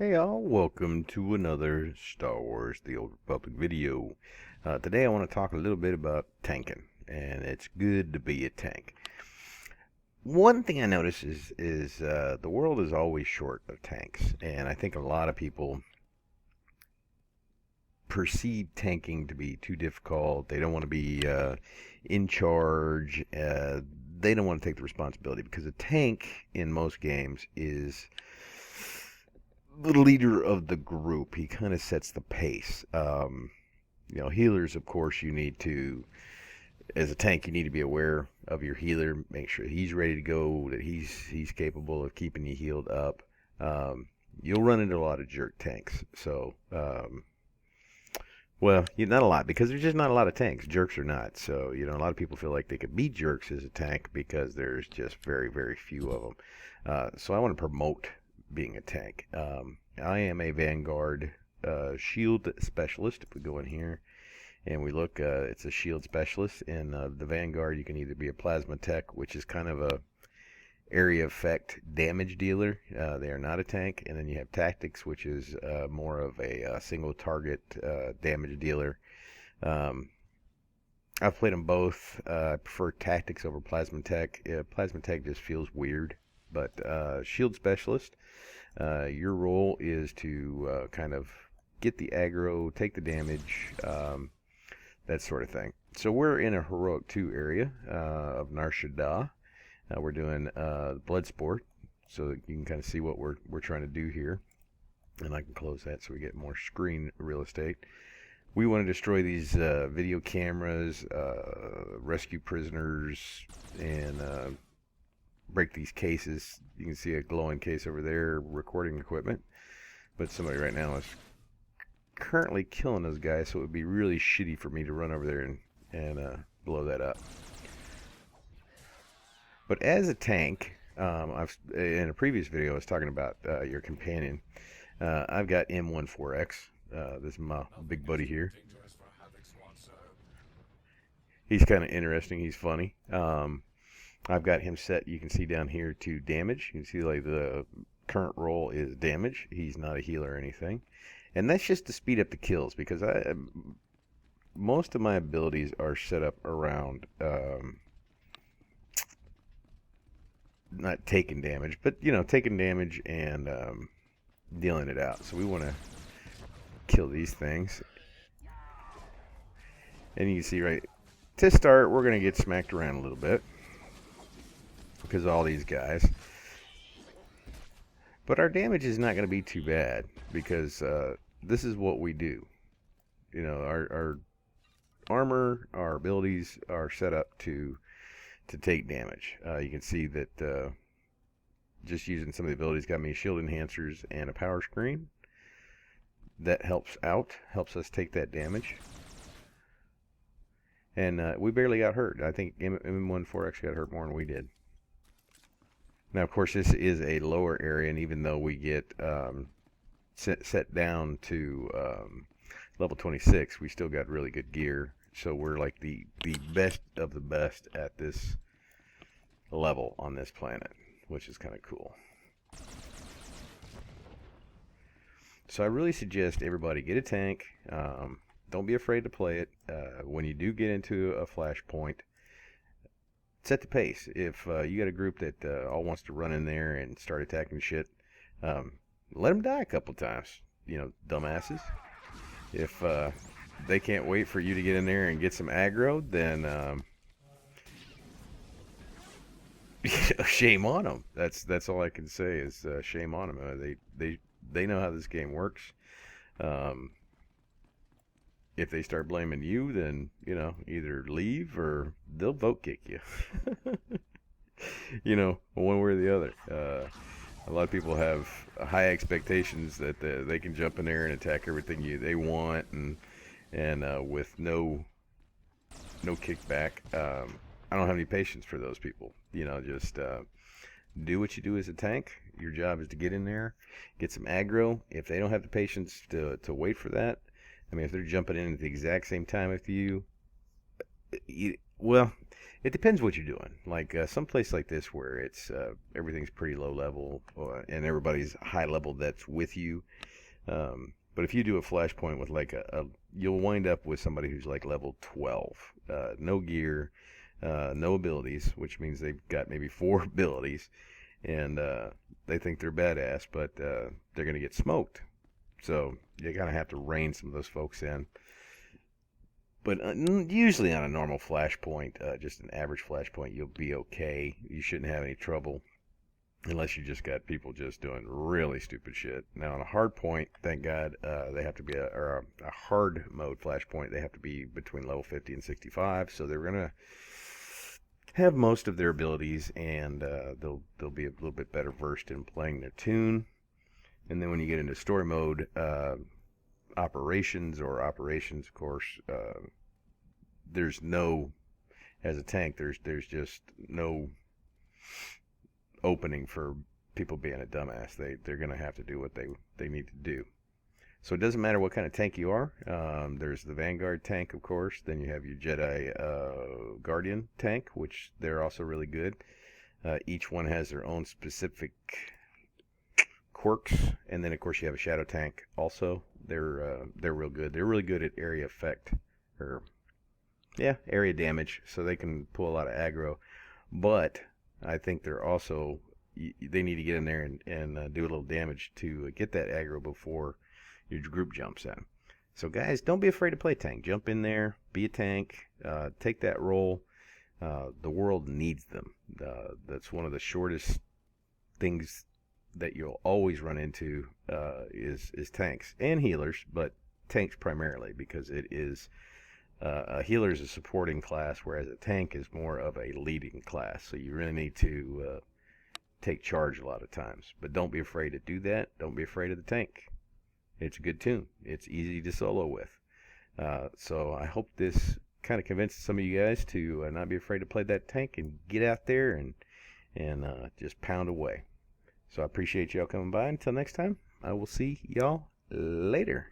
Hey all, welcome to another Star Wars The Old Republic video. Today I want to talk a little bit about tanking, and it's good to be a tank. One thing I notice is the world is always short of tanks, and I think a lot of people perceive tanking to be too difficult. They don't want to be in charge. They don't want to take the responsibility because a tank in most games is the leader of the group. He kind of sets the pace. Healers, of course, you need to, as a tank, you need to be aware of your healer, make sure he's ready to go, that he's capable of keeping you healed up. You'll run into a lot of jerk tanks. Well, not a lot, because there's just not a lot of tanks. Jerks are not. So, a lot of people feel like they could be jerks as a tank because there's just very, very few of them. So I want to promote being a tank. I am a Vanguard shield specialist. If we go in here and we look, it's a shield specialist. In the Vanguard, you can either be a plasma tech, which is kind of a area effect damage dealer. They are not a tank. And then you have tactics, which is more of a single target damage dealer. I've played them both. I prefer tactics over plasma tech. Plasma tech just feels weird. But shield specialist, your role is to kind of get the aggro, take the damage, that sort of thing. So we're in a Heroic 2 area of Nar Shaddaa. We're doing blood sport, so that you can kind of see what we're trying to do here. And I can close that so we get more screen real estate. We want to destroy these video cameras, rescue prisoners, and break these cases. You can see a glowing case over there, recording equipment. But somebody right now is currently killing those guys, so it would be really shitty for me to run over there and blow that up. But as a tank, in a previous video I was talking about your companion. I've got M14X. This is my big buddy here. He's kind of interesting. He's funny. I've got him set, you can see down here, to damage. You can see like the current role is damage. He's not a healer or anything. And that's just to speed up the kills, because most of my abilities are set up around not taking damage, but taking damage and dealing it out. So we want to kill these things. And you can see right to start, we're going to get smacked around a little bit because of all these guys. But our damage is not going to be too bad, because this is what we do. Our armor, our abilities are set up to take damage. You can see that just using some of the abilities got me shield enhancers and a power screen. That helps us take that damage. And we barely got hurt. I think M14X got hurt more than we did. Now, of course, this is a lower area, and even though we get set down to level 26, we still got really good gear. So we're like the best of the best at this level on this planet, which is kind of cool. So I really suggest everybody get a tank. Don't be afraid to play it. When you do get into a flashpoint, set the pace. If you got a group that all wants to run in there and start attacking shit, let them die a couple times. Dumbasses. If they can't wait for you to get in there and get some aggro, then shame on them. That's all I can say is shame on them. They know how this game works. If they start blaming you, then either leave or they'll vote kick you. One way or the other. A lot of people have high expectations that they can jump in there and attack everything they want, and with no kickback. I don't have any patience for those people. Just do what you do as a tank. Your job is to get in there, get some aggro. If they don't have the patience to wait for that, if they're jumping in at the exact same time with you, Well, it depends what you're doing. Like some place like this where it's everything's pretty low level and everybody's high level that's with you. But if you do a flashpoint with like you'll wind up with somebody who's like level 12, no gear, no abilities, which means they've got maybe 4 abilities, and they think they're badass, but they're gonna get smoked. So you kind of have to rein some of those folks in. But usually on a normal flashpoint, just an average flashpoint, you'll be okay. You shouldn't have any trouble unless you just got people just doing really stupid shit. Now on a hard point, thank God, they have to be a hard mode flashpoint. They have to be between level 50 and 65, so they're gonna have most of their abilities, and they'll be a little bit better versed in playing their tune. And then when you get into story mode, operations, of course, there's no, as a tank, there's just no opening for people being a dumbass. They're gonna have to do what they need to do. So it doesn't matter what kind of tank you are. There's the Vanguard tank, of course. Then you have your Jedi Guardian tank, which they're also really good. Each one has their own specific quirks, and then of course you have a Shadow tank. Also, they're real good. They're really good at area effect, or area damage. So they can pull a lot of aggro, but I think they're also they need to get in there and do a little damage to get that aggro before your group jumps in. So guys, don't be afraid to play tank. Jump in there, be a tank, take that role. The world needs them. That's one of the shortest things that you'll always run into is tanks and healers, but tanks primarily, because it is a healer is a supporting class, whereas a tank is more of a leading class. So you really need to take charge a lot of times. But don't be afraid to do that. Don't be afraid of the tank. It's a good tune. It's easy to solo with. So I hope this kind of convinces some of you guys to not be afraid to play that tank and get out there and just pound away. So I appreciate y'all coming by. Until next time, I will see y'all later.